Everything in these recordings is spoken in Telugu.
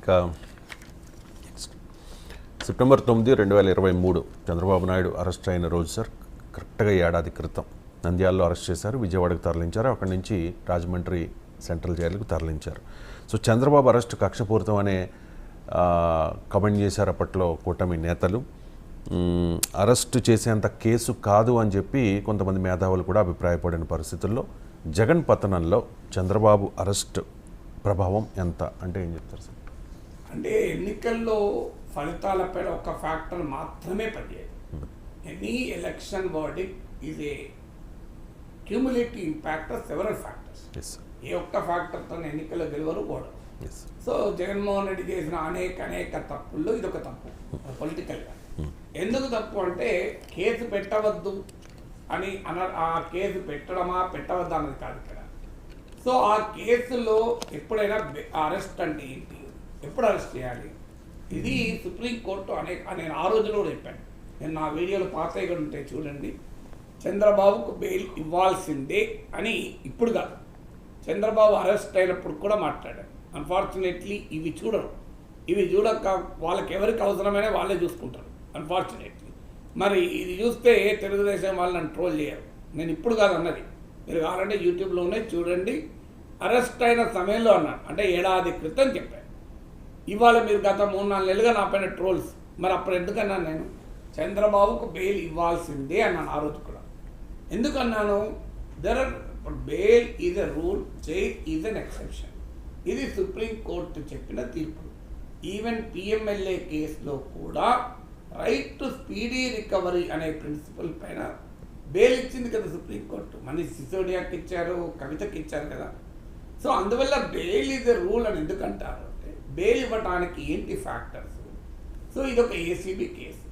ఇక సెప్టెంబర్ 9, 2023 చంద్రబాబు నాయుడు అరెస్ట్ అయిన రోజు సార్, కరెక్ట్గా ఏడాది క్రితం నంద్యాలలో అరెస్ట్ చేశారు, విజయవాడకు తరలించారు, అక్కడి నుంచి రాజమండ్రి సెంట్రల్ జైలుకు తరలించారు. సో చంద్రబాబు అరెస్ట్ కక్షపూరితం అనే కమెంట్ చేశారు అప్పట్లో కూటమి నేతలు. అరెస్టు చేసేంత కేసు కాదు అని చెప్పి కొంతమంది మేధావులు కూడా అభిప్రాయపడిన పరిస్థితుల్లో జగన్ పతనంలో చంద్రబాబు అరెస్ట్ ప్రభావం ఎంత అంటే ఏం చెప్తారు సార్? అంటే ఎన్నికల్లో ఫలితాలపై ఒక ఫ్యాక్టర్ మాత్రమే పనిచేయదు. Any election verdict is a cumulative impact of several factors. ఏ ఒక్క ఫ్యాక్టర్తో ఎన్నికల్లో గెలవరు కూడా. సో జగన్మోహన్ రెడ్డి చేసిన అనేక తప్పుల్లో ఇది ఒక తప్పు పొలిటికల్గా. ఎందుకు తప్పు అంటే కేసు పెట్టవద్దు అని ఆ కేసు పెట్టవద్దా అన్నది కాదు ఇక్కడ. సో ఆ కేసులో ఎప్పుడైనా అరెస్ట్ అంటే ఏంటి, ఎప్పుడు అరెస్ట్ చేయాలి, ఇది సుప్రీంకోర్టు నేను ఆ రోజులో కూడా చెప్పాను. నేను నా వీడియోలు పాస్ అయ్యి కూడా ఉంటాయి చూడండి. చంద్రబాబుకు బెయిల్ ఇవ్వాల్సిందే అని ఇప్పుడు కాదు, చంద్రబాబు అరెస్ట్ అయినప్పుడు కూడా మాట్లాడాను. అన్ఫార్చునేట్లీ ఇవి చూడరు. ఇవి చూడక వాళ్ళకి ఎవరికి అవసరమైనా వాళ్ళే చూసుకుంటారు అన్ఫార్చునేట్లీ. మరి ఇది చూస్తే తెలుగుదేశం వాళ్ళు నన్ను ట్రోల్ చేయరు. నేను ఇప్పుడు కాదు అన్నది, మీరు కావాలంటే యూట్యూబ్లోనే చూడండి. అరెస్ట్ అయిన సమయంలో అన్నాను, అంటే ఏడాది క్రితం చెప్పాను. ఇవాళ మీరు గత 3-4 నెలలుగా నా పైన ట్రోల్స్. మరి అప్పుడు ఎందుకన్నాను నేను? చంద్రబాబుకు బెయిల్ ఇవ్వాల్సిందే అన్నాను ఆ రోజు కూడా. ఎందుకన్నాను? Bail is a rule, jail is an exception. ఇది సుప్రీంకోర్టు చెప్పిన తీర్పు. ఈవెన్ పిఎంఎల్ఏ కేసులో కూడా రైట్ టు స్పీడీ రికవరీ అనే ప్రిన్సిపల్ పైన బెయిల్ ఇచ్చింది కదా సుప్రీంకోర్టు. మనీష్ సిసోడియాకి ఇచ్చారు, కవితకి ఇచ్చారు కదా. సో అందువల్ల బెయిల్ ఈజ్ ఎ రూల్ అని ఎందుకంటారు అంటే, బెయిల్ ఇవ్వడానికి ఏంటి ఫ్యాక్టర్స్. సో ఇది ఒక ఏసీబీ కేసు.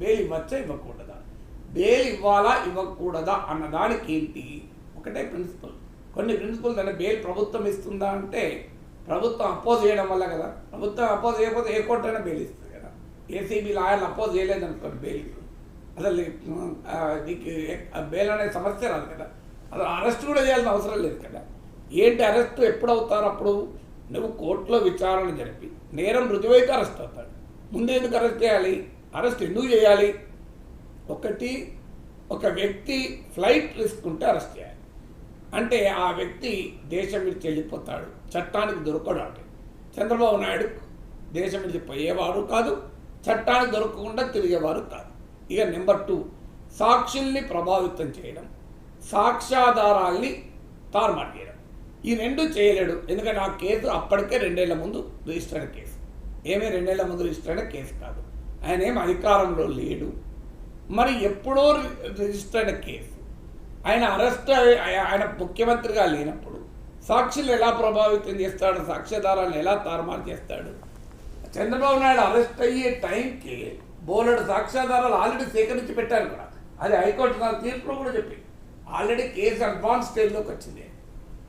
బెయిల్ ఇవ్వచ్చా ఇవ్వకూడదా, బెయిల్ ఇవ్వాలా ఇవ్వకూడదా అన్నదానికి ఏంటి ఒకటే ప్రిన్సిపల్. కొన్ని ప్రిన్సిపల్స్ అంటే బెయిల్ ప్రభుత్వం ఇస్తుందా అంటే ప్రభుత్వం అపోజ్ చేయడం వల్ల కదా. ప్రభుత్వం అపోజ్ చేయకపోతే ఏ కోర్టు అయినా బెయిల్ ఇస్తుంది కదా. ఏసీబీ లాయర్లు అపోజ్ చేయలేదు అనుకోండి బెయిల్, అసలు నీకు బెయిల్ అనే సమస్య రాదు కదా. అసలు అరెస్ట్ కూడా చేయాల్సిన అవసరం లేదు కదా. ఏంటి అరెస్ట్ ఎప్పుడు అవుతారు? అప్పుడు నువ్వు కోర్టులో విచారణ జరిపి నేరం రుజువైతే అరెస్ట్ అవుతాడు. ముందు ఎందుకు అరెస్ట్ చేయాలి? అరెస్ట్ ఎందుకు చేయాలి? ఒకటి, ఒక వ్యక్తి ఫ్లైట్ రిస్క్ ఉంటే అరెస్ట్ చేయాలి. అంటే ఆ వ్యక్తి దేశం విడిచి వెళ్ళిపోతాడు, చట్టానికి దొరకడు. అంటే చంద్రబాబు నాయుడు దేశం విడిచి పోయేవాడు కాదు, చట్టానికి దొరకకుండా తిరిగేవారు కాదు. ఇక నెంబర్ 2, సాక్షుల్ని ప్రభావితం చేయడం, సాక్ష్యాధారాల్ని తారుమారు చేయడం. ఈ 2 చేయలేడు. ఎందుకంటే ఆ కేసు అప్పటికే 2 ఏళ్ల ముందు రిజిస్టర్ అయిన కేసు. 2 ఏళ్ల ముందు రిజిస్టర్ అయిన కేసు కాదు. ఆయన ఏం అధికారంలో లేడు. మరి ఎప్పుడో రిజిస్టర్ అయిన కేసు. ఆయన అరెస్ట్ ఆయన ముఖ్యమంత్రిగా లేనప్పుడు సాక్షులు ఎలా ప్రభావితం చేస్తాడు, సాక్ష్యాధారాలను ఎలా తారుమారు చేస్తాడు? చంద్రబాబు నాయుడు అరెస్ట్ అయ్యే టైంకి బోలెడు సాక్ష్యాధారాలు ఆల్రెడీ సేకరించి పెట్టారు కూడా. అది హైకోర్టు నా తీర్పులో కూడా చెప్పింది. ఆల్రెడీ కేసు అడ్వాన్స్ స్టేజ్లోకి వచ్చింది.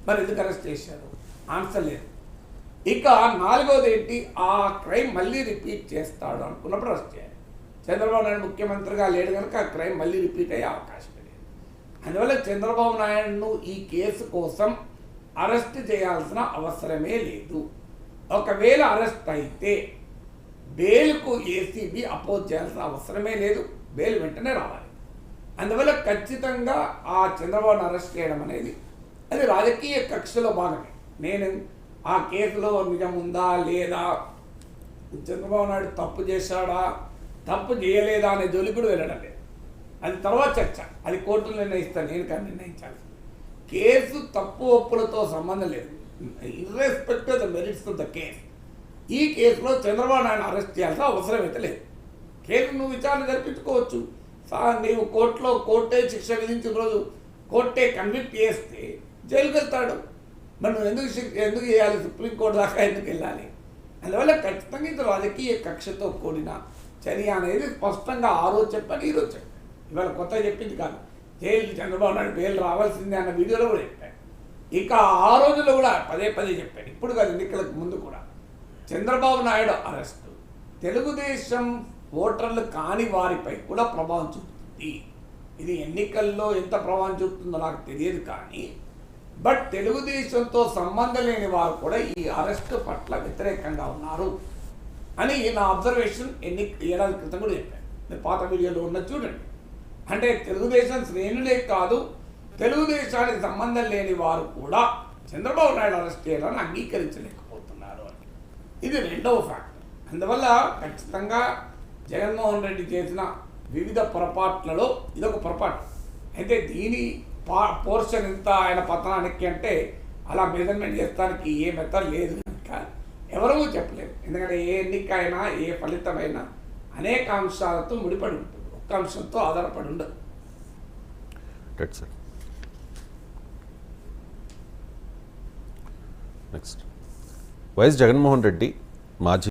మరి ఎందుకు అరెస్ట్ చేశారు? ఆన్సర్ లేదు. ఇక 4వది ఏంటి, ఆ క్రైమ్ మళ్ళీ రిపీట్ చేస్తాడు అనుకున్నప్పుడు అరెస్ట్ చేయాలి. చంద్రబాబు నాయుడు ముఖ్యమంత్రిగా లేడు కనుక ఆ క్రైమ్ మళ్ళీ రిపీట్ అయ్యే అవకాశం లేదు. అందువల్ల చంద్రబాబు నాయుడును ఈ కేసు కోసం అరెస్ట్ చేయాల్సిన అవసరమే లేదు. ఒకవేళ అరెస్ట్ అయితే బెయిల్కు ఏసీబీ అపోజ్ చేయాల్సిన అవసరమే లేదు. బెయిల్ వెంటనే రావాలి. అందువల్ల ఖచ్చితంగా ఆ చంద్రబాబును అరెస్ట్ చేయడం అనేది అది రాజకీయ కక్షలో భాగమే. నేను ఆ కేసులో నిజం ఉందా లేదా, చంద్రబాబు నాయుడు తప్పు చేశాడా తప్పు చేయలేదా అనే జోలికి కూడా వెళ్ళడం లేదు. అది తర్వాత చర్చ, అది కోర్టులు నిర్ణయిస్తాను, నేను కానీ నిర్ణయించాలి. కేసు తప్పు ఒప్పులతో సంబంధం లేదు. Irrespective of the merits of the case. ఈ కేసులో చంద్రబాబు నాయుడు అరెస్ట్ చేయాల్సిన అవసరం అయితే లేదు. కేసు నువ్వు విచారణ జరిపించుకోవచ్చు. నీవు కోర్టే శిక్ష విధించిన రోజు కోర్టే కన్విక్ట్ చేస్తే జైలుకి వెళ్తాడు. మరి నువ్వు ఎందుకు చేయాలి? సుప్రీంకోర్టు దాకా ఎందుకు వెళ్ళాలి? అందువల్ల ఖచ్చితంగా ఇది రాజకీయ కక్షతో కూడిన చర్య అనేది స్పష్టంగా ఆ రోజు చెప్పాను, ఈరోజు చెప్పాను. ఇవాళ కొత్తగా చెప్పింది కాదు. జైలు చంద్రబాబు నాయుడు బెయిల్ రావాల్సిందే అన్న వీడియోలో కూడా చెప్పాను. ఇక ఆ రోజుల్లో కూడా పదే చెప్పాను. ఇప్పుడు కాదు, ఎన్నికలకు ముందు కూడా చంద్రబాబు నాయుడు అరెస్టు తెలుగుదేశం ఓటర్లు కాని వారిపై కూడా ప్రభావం చూపుతుంది. ఇది ఎన్నికల్లో ఎంత ప్రభావం చూపుతుందో నాకు తెలియదు, కానీ బట్ తెలుగుదేశంతో సంబంధం లేని వారు కూడా ఈ అరెస్టు పట్ల వ్యతిరేకంగా ఉన్నారు అని నా అబ్జర్వేషన్ ఏడాది క్రితం కూడా చెప్పాను. మీరు పాత వీడియోలో ఉన్నది చూడండి. అంటే తెలుగుదేశం శ్రేణులే కాదు, తెలుగుదేశానికి సంబంధం లేని వారు కూడా చంద్రబాబు నాయుడు అరెస్ట్ చేయాలని అంగీకరించలేకపోతున్నారు అని. ఇది రెండవ ఫ్యాక్టర్. అందువల్ల ఖచ్చితంగా జగన్మోహన్ రెడ్డి చేసిన వివిధ పొరపాట్లలో ఇదొక పొరపాటు. అయితే దీని పోర్షన్ ఇంత ఆయన పతనానికి అంటే అలా మెజర్మెంట్ చేస్తానికి ఏ మెథడ్ లేదు కనుక ఎవరూ చెప్పలేరు. ఎందుకంటే ఏ ఎన్నిక అయినా ఏ ఫలితమైనా అనేక అంశాలతో ముడిపడి ఉంటుంది, ఒక్క అంశంతో ఆధారపడి ఉండదు. Sir next YS Jaganmohan Reddy మాజీ